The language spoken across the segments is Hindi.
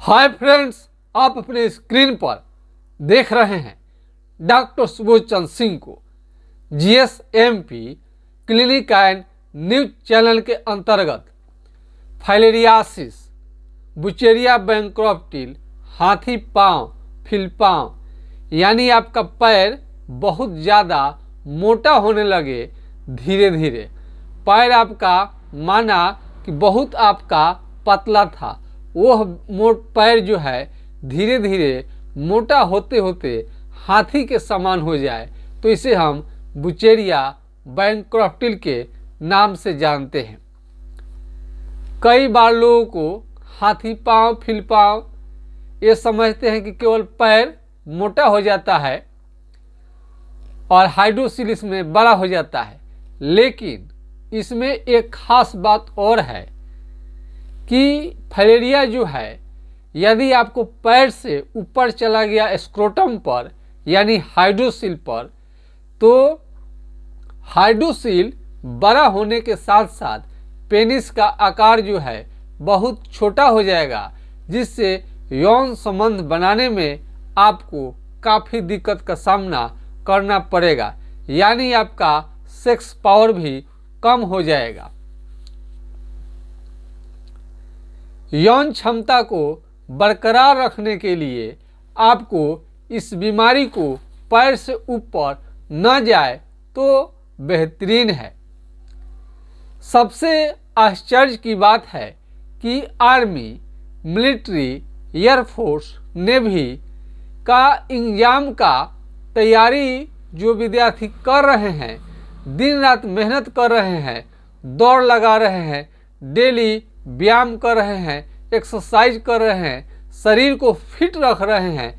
हाय फ्रेंड्स, आप अपने स्क्रीन पर देख रहे हैं डॉक्टर सुबोध चंद्र सिंह को जीएसएमपी क्लिनिक एंड न्यूज चैनल के अंतर्गत फाइलेरियासिस, बुचेरिया बैंक्रप्टिल, हाथी पाँव, फिलपाँव यानी आपका पैर बहुत ज़्यादा मोटा होने लगे। धीरे धीरे पैर आपका माना कि बहुत आपका पतला था, वह पैर जो है धीरे धीरे मोटा होते होते हाथी के समान हो जाए तो इसे हम बुचेरिया बैंक्रप्टिल के नाम से जानते हैं। कई बार लोगों को हाथी पाँव, फिलपाँव ये समझते हैं कि केवल पैर मोटा हो जाता है और हाइड्रोसिल इसमें बड़ा हो जाता है, लेकिन इसमें एक खास बात और है कि फाइलेरिया जो है यदि आपको पैर से ऊपर चला गया स्क्रोटम पर यानी हाइड्रोसिल पर, तो हाइड्रोसिल बड़ा होने के साथ साथ पेनिस का आकार जो है बहुत छोटा हो जाएगा, जिससे यौन संबंध बनाने में आपको काफ़ी दिक्कत का सामना करना पड़ेगा, यानी आपका सेक्स पावर भी कम हो जाएगा। यौन क्षमता को बरकरार रखने के लिए आपको इस बीमारी को पैर से ऊपर न जाए तो बेहतरीन है। सबसे आश्चर्य की बात है कि आर्मी, मिलिट्री, एयरफोर्स, नेवी का एग्जाम का तैयारी जो विद्यार्थी कर रहे हैं, दिन रात मेहनत कर रहे हैं, दौड़ लगा रहे हैं, डेली व्यायाम कर रहे हैं, एक्सरसाइज कर रहे हैं, शरीर को फिट रख रहे हैं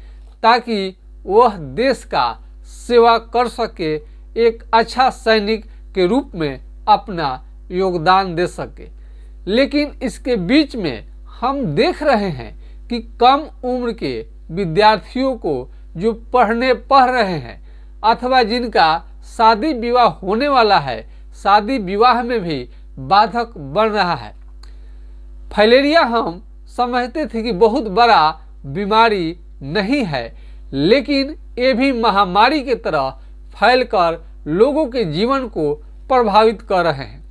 ताकि वह देश का सेवा कर सके, एक अच्छा सैनिक के रूप में अपना योगदान दे सके। लेकिन इसके बीच में हम देख रहे हैं कि कम उम्र के विद्यार्थियों को जो पढ़ रहे हैं अथवा जिनका शादी विवाह होने वाला है, शादी विवाह में भी बाधक बन रहा है। फाइलेरिया हम समझते थे कि बहुत बड़ा बीमारी नहीं है, लेकिन ये भी महामारी की तरह फैलकर लोगों के जीवन को प्रभावित कर रहे हैं।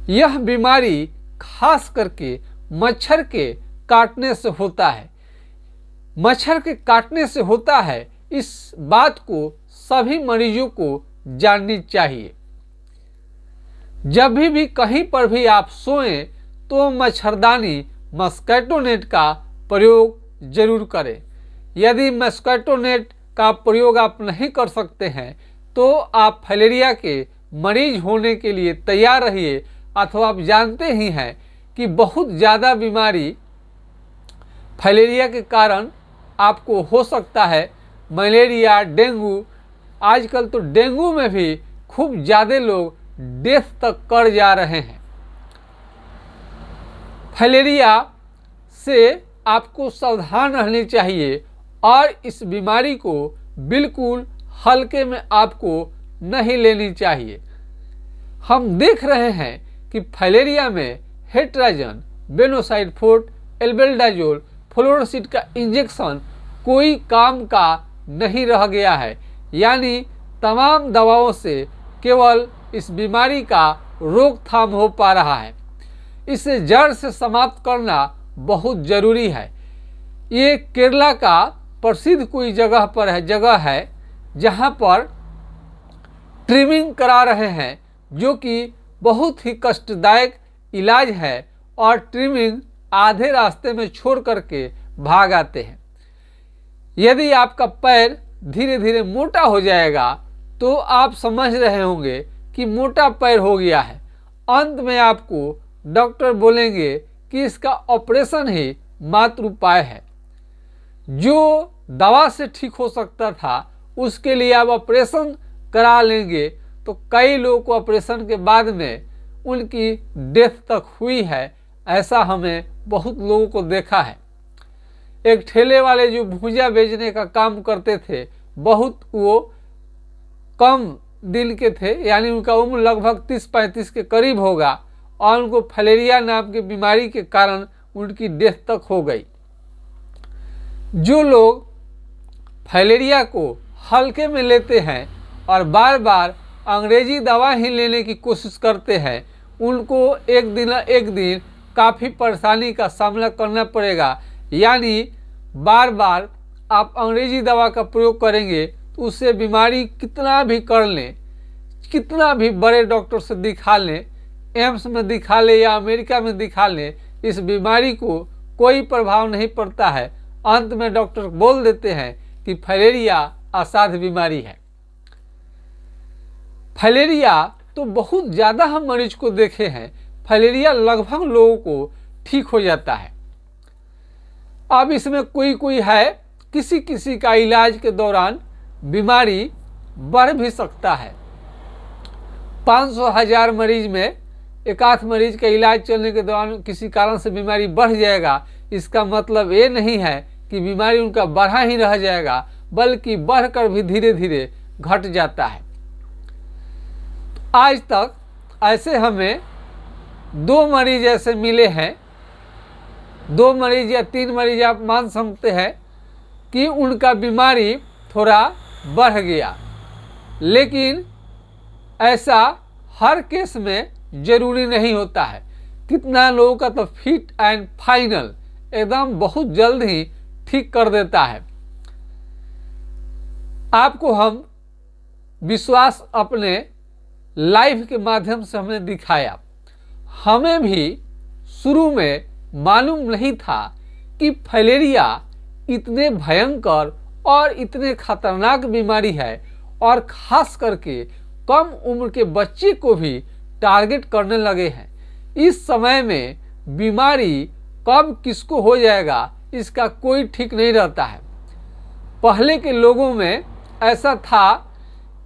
यह बीमारी खास करके मच्छर के काटने से होता है। मच्छर के काटने से होता है, इस बात को सभी मरीजों को जाननी चाहिए। जब भी कहीं पर भी आप सोएं तो मच्छरदानी मस्कीटो नेट का प्रयोग जरूर करें। यदि मस्कीटो नेट का प्रयोग आप नहीं कर सकते हैं तो आप फाइलेरिया के मरीज होने के लिए तैयार रहिए, अथवा आप जानते ही हैं कि बहुत ज़्यादा बीमारी फाइलेरिया के कारण आपको हो सकता है। मलेरिया, डेंगू, आजकल तो डेंगू में भी खूब ज़्यादा लोग डेथ तक कर जा रहे हैं। फाइलेरिया से आपको सावधान रहनी चाहिए और इस बीमारी को बिल्कुल हल्के में आपको नहीं लेनी चाहिए। हम देख रहे हैं कि फाइलेरिया में हेट्राजन, बेनोसाइड-4, एल्बेंडाजोल, फ्लोरोसिड का इंजेक्शन कोई काम का नहीं रह गया है, यानी तमाम दवाओं से केवल इस बीमारी का रोकथाम हो पा रहा है। इसे जड़ से समाप्त करना बहुत ज़रूरी है। ये केरला का प्रसिद्ध कोई जगह है जहाँ पर ट्रिमिंग करा रहे हैं, जो कि बहुत ही कष्टदायक इलाज है, और ट्रिमिंग आधे रास्ते में छोड़ करके भाग आते हैं। यदि आपका पैर धीरे धीरे मोटा हो जाएगा तो आप समझ रहे होंगे कि मोटा पैर हो गया है। अंत में आपको डॉक्टर बोलेंगे कि इसका ऑपरेशन ही मात्र उपाय है। जो दवा से ठीक हो सकता था उसके लिए आप ऑपरेशन करा लेंगे, तो कई लोगों को ऑपरेशन के बाद में उनकी डेथ तक हुई है। ऐसा हमें बहुत लोगों को देखा है। एक ठेले वाले जो भुजिया बेचने का काम करते थे, बहुत वो कम दिन के थे, यानी उनका उम्र लगभग 30-35 के करीब होगा, और उनको फाइलेरिया नाम की बीमारी के कारण उनकी डेथ तक हो गई। जो लोग फाइलेरिया को हल्के में लेते हैं और बार बार अंग्रेजी दवा ही लेने की कोशिश करते हैं, उनको एक दिन काफ़ी परेशानी का सामना करना पड़ेगा। यानी बार बार आप अंग्रेजी दवा का प्रयोग करेंगे तो उससे बीमारी कितना भी कर लें, कितना भी बड़े डॉक्टर से दिखा लें, एम्स में दिखा लें या अमेरिका में दिखा लें, इस बीमारी को कोई प्रभाव नहीं पड़ता है। अंत में डॉक्टर बोल देते हैं कि फाइलेरिया असाध्य बीमारी है। फाइलेरिया तो बहुत ज़्यादा हम मरीज को देखे हैं, फाइलेरिया लगभग लोगों को ठीक हो जाता है। अब इसमें कोई है, किसी किसी का इलाज के दौरान बीमारी बढ़ भी सकता है। 500,000 मरीज में एक आध मरीज का इलाज चलने के दौरान किसी कारण से बीमारी बढ़ जाएगा, इसका मतलब ये नहीं है कि बीमारी उनका बढ़ा ही रह जाएगा, बल्कि बढ़कर भी धीरे धीरे घट जाता है। आज तक ऐसे हमें 2 मरीज ऐसे मिले हैं, 2 मरीज या 3 मरीज आप मान सकते हैं कि उनका बीमारी थोड़ा बढ़ गया। लेकिन ऐसा हर केस में जरूरी नहीं होता है। कितना लोगों का तो फिट एंड फाइनल एकदम बहुत जल्द ही ठीक कर देता है। आपको हम विश्वास अपने लाइफ के माध्यम से हमने दिखाया। हमें भी शुरू में मालूम नहीं था कि फाइलेरिया इतने भयंकर और इतने खतरनाक बीमारी है और खास करके कम उम्र के बच्चे को भी टारगेट करने लगे हैं। इस समय में बीमारी कब किसको हो जाएगा इसका कोई ठीक नहीं रहता है। पहले के लोगों में ऐसा था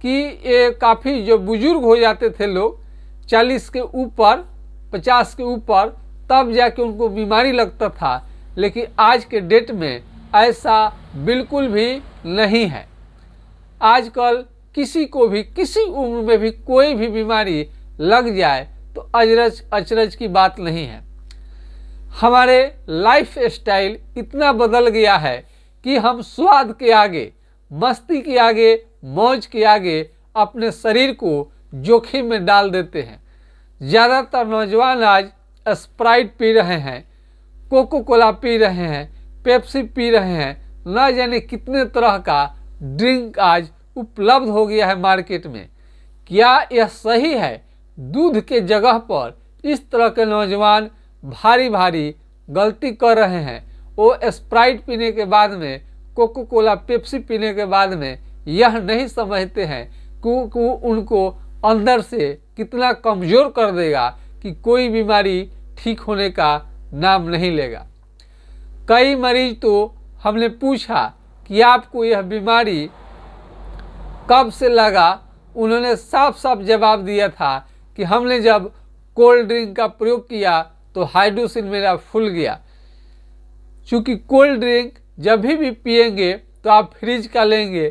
कि ये काफ़ी जो बुजुर्ग हो जाते थे लोग 40 के ऊपर 50 के ऊपर, तब जाके उनको बीमारी लगता था। लेकिन आज के डेट में ऐसा बिल्कुल भी नहीं है। आजकल किसी को भी किसी उम्र में भी कोई भी बीमारी लग जाए तो अचरज की बात नहीं है। हमारे लाइफ स्टाइल इतना बदल गया है कि हम स्वाद के आगे, मस्ती के आगे, मौज के आगे अपने शरीर को जोखिम में डाल देते हैं। ज़्यादातर नौजवान आज स्प्राइट पी रहे हैं, कोको कोला पी रहे हैं, पेप्सी पी रहे हैं, न जाने कितने तरह का ड्रिंक आज उपलब्ध हो गया है मार्केट में। क्या यह सही है? दूध के जगह पर इस तरह के नौजवान भारी भारी गलती कर रहे हैं। वो स्प्राइट पीने के बाद में, कोको कोला पेप्सी पीने के बाद में यह नहीं समझते हैं कि उनको अंदर से कितना कमज़ोर कर देगा कि कोई बीमारी ठीक होने का नाम नहीं लेगा। कई मरीज तो हमने पूछा कि आपको यह बीमारी कब से लगा, उन्होंने साफ साफ जवाब दिया था कि हमने जब कोल्ड ड्रिंक का प्रयोग किया तो हाइड्रोसिन मेरा फूल गया। चूँकि कोल्ड ड्रिंक जब भी पिएंगे तो आप फ्रिज का लेंगे,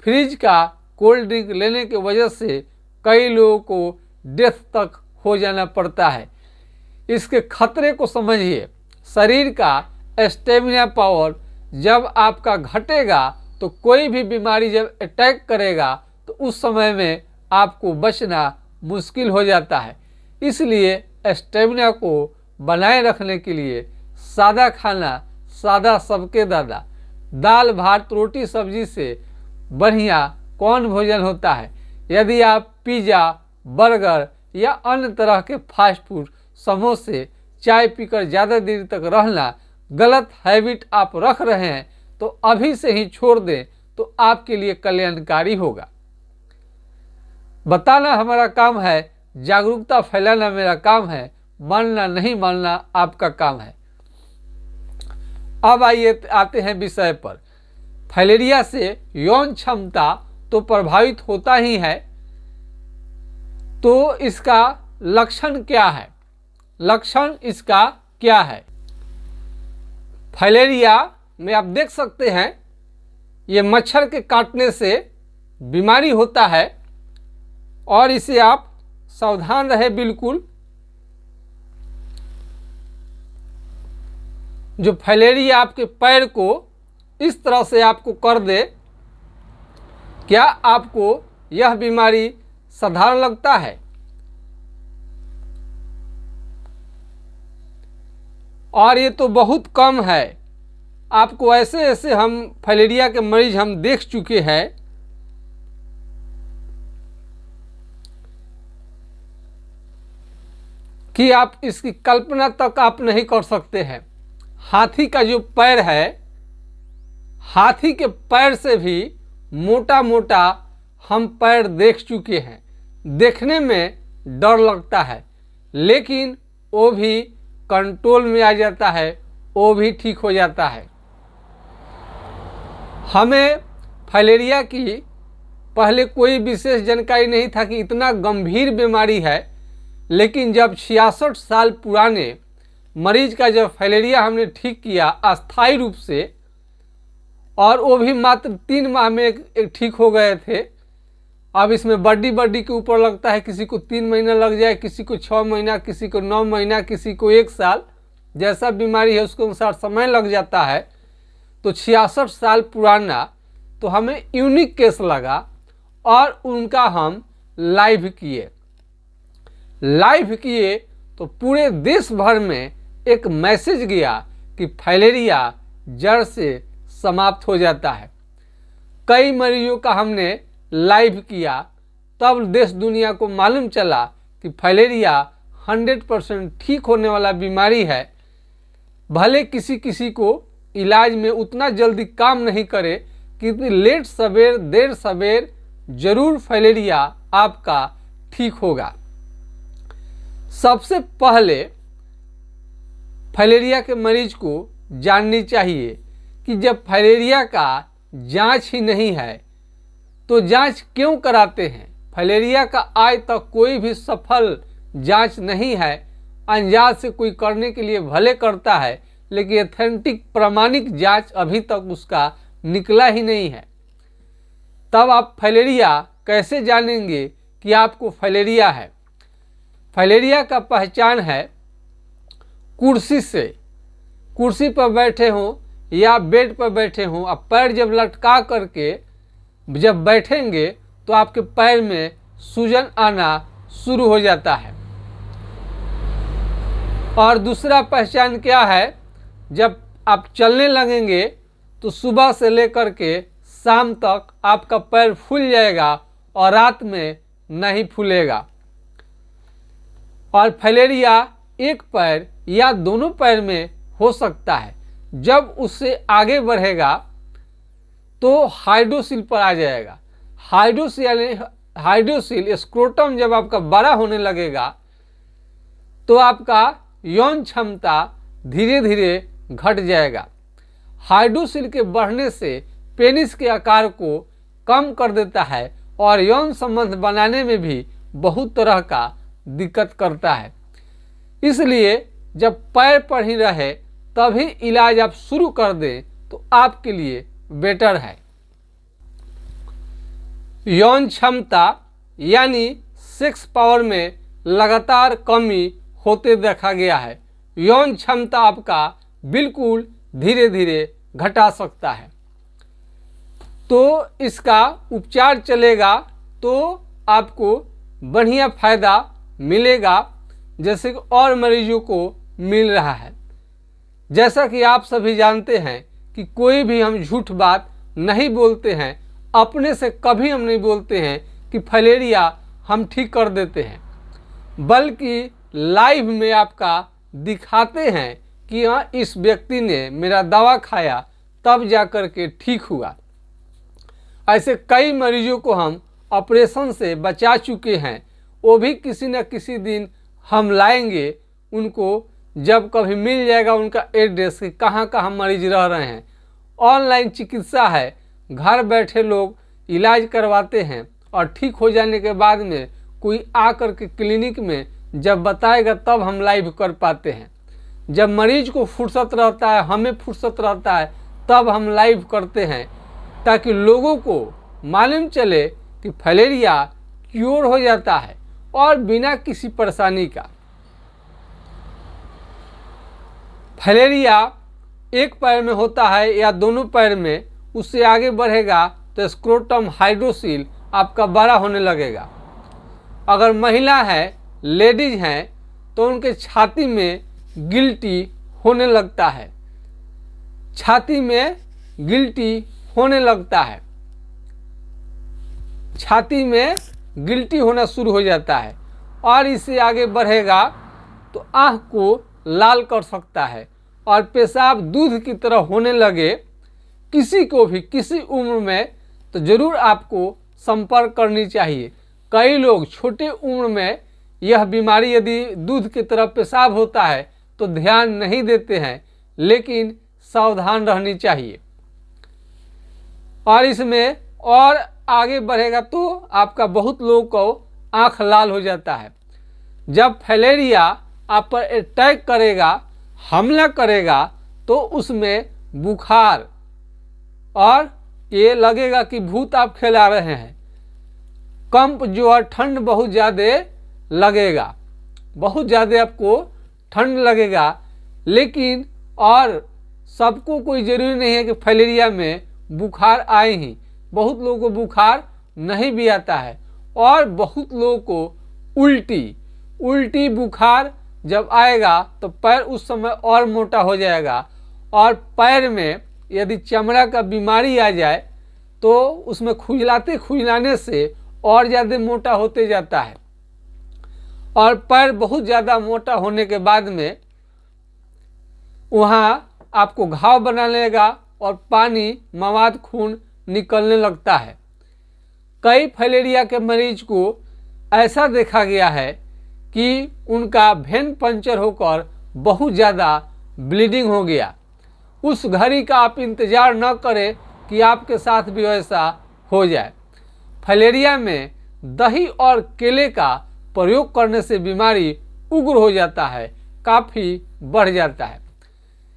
फ्रिज का कोल्ड ड्रिंक लेने की वजह से कई लोगों को डेथ तक हो जाना पड़ता है। इसके खतरे को समझिए। शरीर का स्टेमिना पावर जब आपका घटेगा तो कोई भी बीमारी जब अटैक करेगा तो उस समय में आपको बचना मुश्किल हो जाता है। इसलिए स्टेमिना को बनाए रखने के लिए सादा खाना, सादा सबके दादा, दाल भात रोटी सब्जी से बढ़िया कौन भोजन होता है। यदि आप पिज़्ज़ा, बर्गर या अन्य तरह के फास्ट फूड, समोसे, चाय पीकर ज़्यादा देर तक रहना गलत हैबिट आप रख रहे हैं तो अभी से ही छोड़ दें तो आपके लिए कल्याणकारी होगा। बताना हमारा काम है, जागरूकता फैलाना मेरा काम है, मानना नहीं मानना आपका काम है। अब आइए आते हैं विषय पर। फाइलेरिया से यौन क्षमता तो प्रभावित होता ही है, तो इसका लक्षण क्या है? लक्षण इसका क्या है? फाइलेरिया में आप देख सकते हैं ये मच्छर के काटने से बीमारी होता है और इसे आप सावधान रहे बिल्कुल। जो फाइलेरिया आपके पैर को इस तरह से आपको कर दे, क्या आपको यह बीमारी साधारण लगता है? और ये तो बहुत कम है। आपको ऐसे ऐसे हम फाइलेरिया के मरीज हम देख चुके हैं कि आप इसकी कल्पना तक आप नहीं कर सकते हैं। हाथी का जो पैर है, हाथी के पैर से भी मोटा मोटा हम पैर देख चुके हैं। देखने में डर लगता है, लेकिन वो भी कंट्रोल में आ जाता है, वो भी ठीक हो जाता है। हमें फाइलेरिया की पहले कोई विशेष जानकारी नहीं था कि इतना गंभीर बीमारी है, लेकिन जब 66 साल पुराने मरीज का जब फाइलेरिया हमने ठीक किया अस्थायी रूप से, और वो भी मात्र 3 माह में एक ठीक हो गए थे। अब इसमें बड्डी के ऊपर लगता है, किसी को 3 महीना लग जाए, किसी को 6 महीना, किसी को 9 महीना, किसी को 1 साल, जैसा बीमारी है उसके अनुसार समय लग जाता है। तो 66 साल पुराना तो हमें यूनिक केस लगा और उनका हम लाइव किए तो पूरे देश भर में एक मैसेज गया कि फाइलेरिया जड़ से समाप्त हो जाता है। कई मरीजों का हमने लाइव किया, तब देश दुनिया को मालूम चला कि फाइलेरिया 100% ठीक होने वाला बीमारी है। भले किसी किसी को इलाज में उतना जल्दी काम नहीं करे, कि लेट सवेर देर सवेर जरूर फाइलेरिया आपका ठीक होगा। सबसे पहले फाइलेरिया के मरीज को जाननी चाहिए कि जब फाइलेरिया का जांच ही नहीं है तो जांच क्यों कराते हैं। फाइलेरिया का आज तक कोई भी सफल जांच नहीं है। अनजान से कोई करने के लिए भले करता है, लेकिन एथेंटिक प्रामाणिक जांच अभी तक उसका निकला ही नहीं है। तब आप फाइलेरिया कैसे जानेंगे कि आपको फाइलेरिया है? फाइलेरिया का पहचान है कुर्सी से। कुर्सी पर बैठे हों या बेड पर बैठे हों, आप पैर जब लटका करके जब बैठेंगे तो आपके पैर में सूजन आना शुरू हो जाता है। और दूसरा पहचान क्या है? जब आप चलने लगेंगे तो सुबह से लेकर के शाम तक आपका पैर फूल जाएगा और रात में नहीं फूलेगा। और फाइलेरिया एक पैर या दोनों पैर में हो सकता है। जब उससे आगे बढ़ेगा तो हाइड्रोसिल पर आ जाएगा। हाइड्रोसिल स्क्रोटम जब आपका बड़ा होने लगेगा तो आपका यौन क्षमता धीरे धीरे घट जाएगा। हाइड्रोसिल के बढ़ने से पेनिस के आकार को कम कर देता है और यौन संबंध बनाने में भी बहुत तरह का दिक्कत करता है। इसलिए जब पैर पर ही रहे तभी इलाज आप शुरू कर दें तो आपके लिए बेटर है। यौन क्षमता यानी सेक्स पावर में लगातार कमी होते देखा गया है। यौन क्षमता आपका बिल्कुल धीरे धीरे घटा सकता है। तो इसका उपचार चलेगा तो आपको बढ़िया फायदा मिलेगा, जैसे कि और मरीजों को मिल रहा है। जैसा कि आप सभी जानते हैं कि कोई भी हम झूठ बात नहीं बोलते हैं। अपने से कभी हम नहीं बोलते हैं कि फाइलेरिया हम ठीक कर देते हैं, बल्कि लाइव में आपका दिखाते हैं कि हाँ इस व्यक्ति ने मेरा दवा खाया तब जाकर के ठीक हुआ। ऐसे कई मरीजों को हम ऑपरेशन से बचा चुके हैं। वो भी किसी न किसी दिन हम लाएंगे उनको, जब कभी मिल जाएगा उनका एड्रेस कि कहाँ कहाँ मरीज रह रहे हैं। ऑनलाइन चिकित्सा है, घर बैठे लोग इलाज करवाते हैं और ठीक हो जाने के बाद में कोई आकर के क्लिनिक में जब बताएगा तब हम लाइव कर पाते हैं। जब मरीज को फुर्सत रहता है, हमें फुर्सत रहता है, तब हम लाइव करते हैं ताकि लोगों को मालूम चले कि फाइलेरिया क्योर हो जाता है और बिना किसी परेशानी का। फाइलेरिया एक पैर में होता है या दोनों पैर में, उससे आगे बढ़ेगा तो स्क्रोटम हाइड्रोसील आपका बड़ा होने लगेगा। अगर महिला है, लेडीज हैं, तो उनके छाती में गिल्टी होने लगता है, छाती में गिल्टी होने लगता है, छाती में गिल्टी होना शुरू हो जाता है। और इससे आगे बढ़ेगा तो आँख को लाल कर सकता है और पेशाब दूध की तरह होने लगे किसी को भी किसी उम्र में, तो ज़रूर आपको संपर्क करनी चाहिए। कई लोग छोटे उम्र में यह बीमारी यदि दूध की तरह पेशाब होता है तो ध्यान नहीं देते हैं, लेकिन सावधान रहनी चाहिए। और इसमें और आगे बढ़ेगा तो आपका बहुत लोगों को आँख लाल हो जाता है। जब फैलेरिया आप पर अटैक करेगा, हमला करेगा, तो उसमें बुखार और ये लगेगा कि भूत आप खिला रहे हैं, कंप जो है ठंड बहुत ज़्यादा लगेगा, बहुत ज़्यादा आपको ठंड लगेगा। लेकिन और सबको कोई ज़रूरी नहीं है कि फैलेरिया में बुखार आए ही, बहुत लोगों को बुखार नहीं भी आता है। और बहुत लोगों को उल्टी बुखार जब आएगा तो पैर उस समय और मोटा हो जाएगा, और पैर में यदि चमड़ा का बीमारी आ जाए तो उसमें खुजलाने से और ज़्यादा मोटा होते जाता है। और पैर बहुत ज़्यादा मोटा होने के बाद में वहाँ आपको घाव बना लेगा और पानी मवाद खून निकलने लगता है। कई फैलेरिया के मरीज को ऐसा देखा गया है कि उनका वेन पंचर होकर बहुत ज़्यादा ब्लीडिंग हो गया। उस घड़ी का आप इंतज़ार न करें कि आपके साथ भी ऐसा हो जाए। फैलेरिया में दही और केले का प्रयोग करने से बीमारी उग्र हो जाता है, काफ़ी बढ़ जाता है।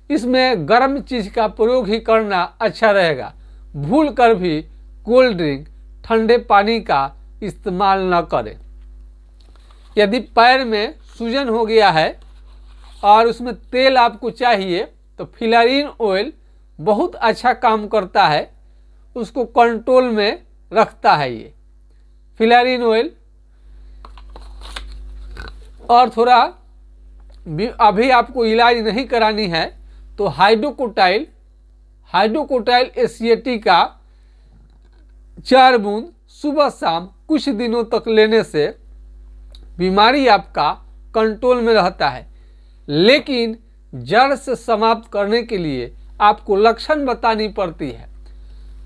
इसमें गर्म चीज़ का प्रयोग ही करना अच्छा रहेगा। भूल कर भी कोल्ड ड्रिंक, ठंडे पानी का इस्तेमाल न करें। यदि पैर में सूजन हो गया है और उसमें तेल आपको चाहिए तो फिलारीन ऑयल बहुत अच्छा काम करता है, उसको कंट्रोल में रखता है ये फिलारीन ऑयल। और थोड़ा अभी आपको इलाज नहीं करानी है तो हाइड्रोकोटाइल एसिएटी का 4 बूंद सुबह शाम कुछ दिनों तक लेने से बीमारी आपका कंट्रोल में रहता है। लेकिन जड़ से समाप्त करने के लिए आपको लक्षण बतानी पड़ती है।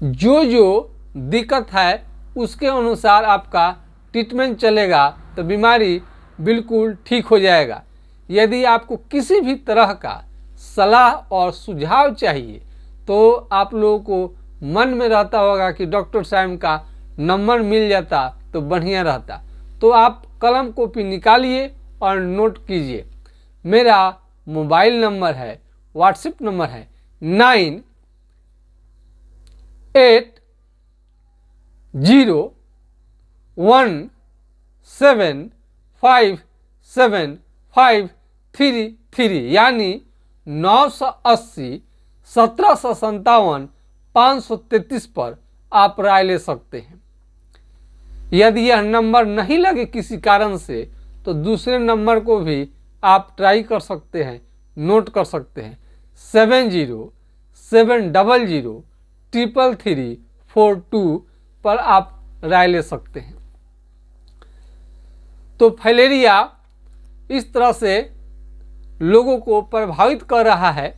जो दिक्कत है उसके अनुसार आपका ट्रीटमेंट चलेगा तो बीमारी बिल्कुल ठीक हो जाएगा। यदि आपको किसी भी तरह का सलाह और सुझाव चाहिए तो आप लोगों को मन में रहता होगा कि डॉक्टर साहब का नंबर मिल जाता तो बढ़िया रहता। तो आप कलम कॉपी निकालिए और नोट कीजिए। मेरा मोबाइल नंबर है, व्हाट्सएप नंबर है 9801757533 यानी 980 1757 पर आप राय ले सकते हैं। यदि यह नंबर नहीं लगे किसी कारण से तो दूसरे नंबर को भी आप ट्राई कर सकते हैं, नोट कर सकते हैं 7070333342 पर आप राय ले सकते हैं। तो फैलेरिया इस तरह से लोगों को प्रभावित कर रहा है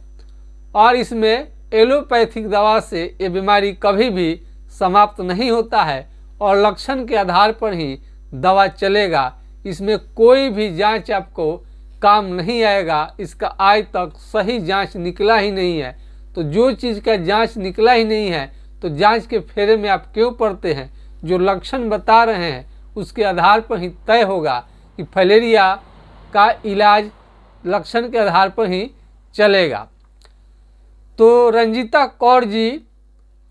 और इसमें एलोपैथिक दवा से ये बीमारी कभी भी समाप्त नहीं होता है और लक्षण के आधार पर ही दवा चलेगा। इसमें कोई भी जांच आपको काम नहीं आएगा। इसका आज तक सही जांच निकला ही नहीं है। तो जो चीज़ का जांच निकला ही नहीं है तो जांच के फेरे में आप क्यों पड़ते हैं? जो लक्षण बता रहे हैं उसके आधार पर ही तय होगा कि फैलेरिया का इलाज लक्षण के आधार पर ही चलेगा। तो रंजीता कौर जी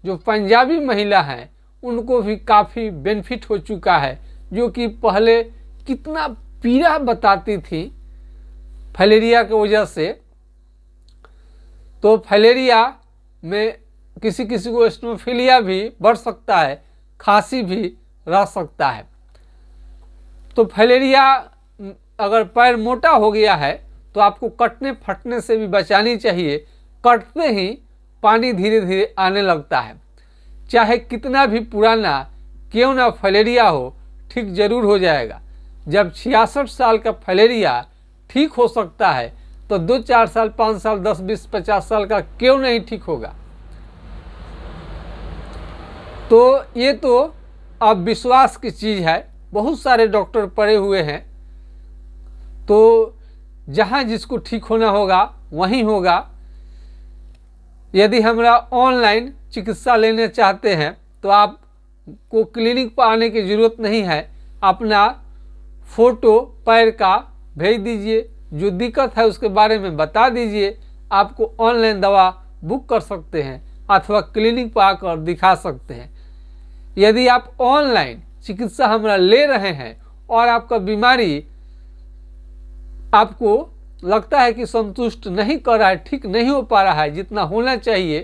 जो पंजाबी महिला हैं उनको भी काफ़ी बेनिफिट हो चुका है, जो कि पहले कितना पीड़ा बताती थी फैलेरिया की वजह से। तो फाइलेरिया में किसी किसी को एस्नोफिलिया भी बढ़ सकता है, खांसी भी रह सकता है। तो फाइलेरिया अगर पैर मोटा हो गया है तो आपको कटने फटने से भी बचानी चाहिए। कटते ही पानी धीरे धीरे आने लगता है। चाहे कितना भी पुराना क्यों ना फाइलेरिया हो, ठीक जरूर हो जाएगा। जब 66 साल का फाइलेरिया ठीक हो सकता है तो 2-4 साल, 5 साल, 10, 20, 50 साल का क्यों नहीं ठीक होगा। तो ये तो अब विश्वास की चीज़ है। बहुत सारे डॉक्टर पड़े हुए हैं, तो जहाँ जिसको ठीक होना होगा वहीं होगा। यदि हमरा ऑनलाइन चिकित्सा लेने चाहते हैं तो आपको क्लिनिक पर आने की ज़रूरत नहीं है। अपना फ़ोटो पैर का भेज दीजिए, जो दिक्कत है उसके बारे में बता दीजिए। आपको ऑनलाइन दवा बुक कर सकते हैं अथवा क्लिनिक पर आकर दिखा सकते हैं। यदि आप ऑनलाइन चिकित्सा हमरा ले रहे हैं और आपका बीमारी आपको लगता है कि संतुष्ट नहीं कर रहा है, ठीक नहीं हो पा रहा है जितना होना चाहिए,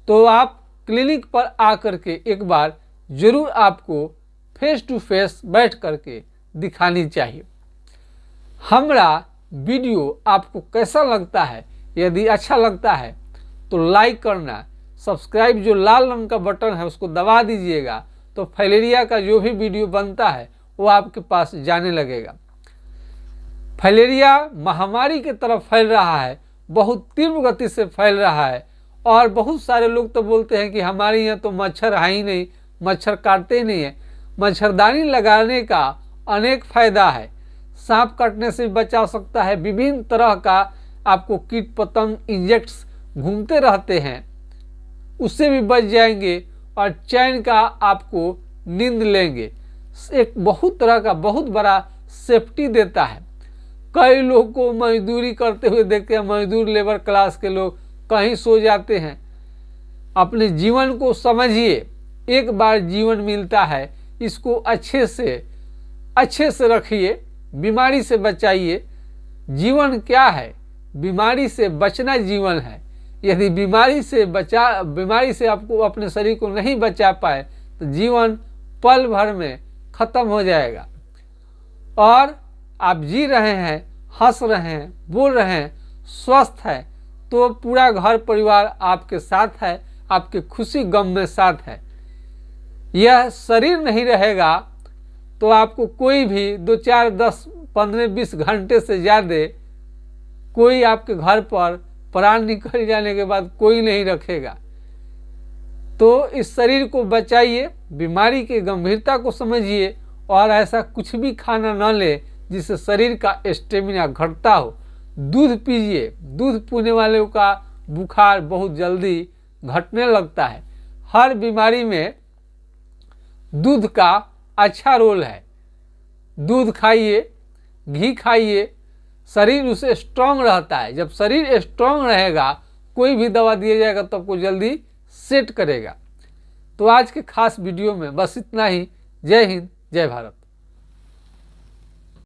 तो आप क्लिनिक पर आकर के एक बार ज़रूर आपको फेस टू फेस बैठ करके दिखानी चाहिए। हमारा वीडियो आपको कैसा लगता है? यदि अच्छा लगता है तो लाइक करना, सब्सक्राइब जो लाल रंग का बटन है उसको दबा दीजिएगा, तो फाइलेरिया का जो भी वीडियो बनता है वो आपके पास जाने लगेगा। फाइलेरिया महामारी की तरफ फैल रहा है, बहुत तीव्र गति से फैल रहा है। और बहुत सारे लोग तो बोलते हैं कि हमारे यहाँ तो मच्छर है ही नहीं, मच्छर काटते ही नहीं है। मच्छरदानी लगाने का अनेक फायदा है। सांप काटने से बचा सकता है। विभिन्न तरह का आपको कीट पतंग इंजेक्ट्स घूमते रहते हैं, उससे भी बच जाएंगे और चैन का आपको नींद लेंगे। एक बहुत तरह का बहुत बड़ा सेफ्टी देता है। कई लोग को मजदूरी करते हुए देखते हैं, मजदूर लेबर क्लास के लोग कहीं सो जाते हैं। अपने जीवन को समझिए, एक बार जीवन मिलता है, इसको अच्छे से रखिए, बीमारी से बचाइए। जीवन क्या है? बीमारी से बचना जीवन है। यदि बीमारी से आपको अपने शरीर को नहीं बचा पाए तो जीवन पल भर में खत्म हो जाएगा। और आप जी रहे हैं, हंस रहे हैं, बोल रहे हैं, स्वस्थ है, तो पूरा घर परिवार आपके साथ है, आपके खुशी गम में साथ है। यह शरीर नहीं रहेगा तो आपको कोई भी 2, 4, 10, 15, 20 घंटे से ज़्यादा कोई आपके घर पर प्राण निकल जाने के बाद कोई नहीं रखेगा। तो इस शरीर को बचाइए, बीमारी की गंभीरता को समझिए और ऐसा कुछ भी खाना न ले जिससे शरीर का स्टेमिना घटता हो। दूध पीजिए। दूध पीने वालों का बुखार बहुत जल्दी घटने लगता है। हर बीमारी में दूध का अच्छा रोल है। दूध खाइए, घी खाइए, शरीर उसे स्ट्रांग रहता है। जब शरीर स्ट्रांग रहेगा, कोई भी दवा दिया जाएगा तो आपको जल्दी सेट करेगा। तो आज के खास वीडियो में बस इतना ही। जय हिंद, जय भारत।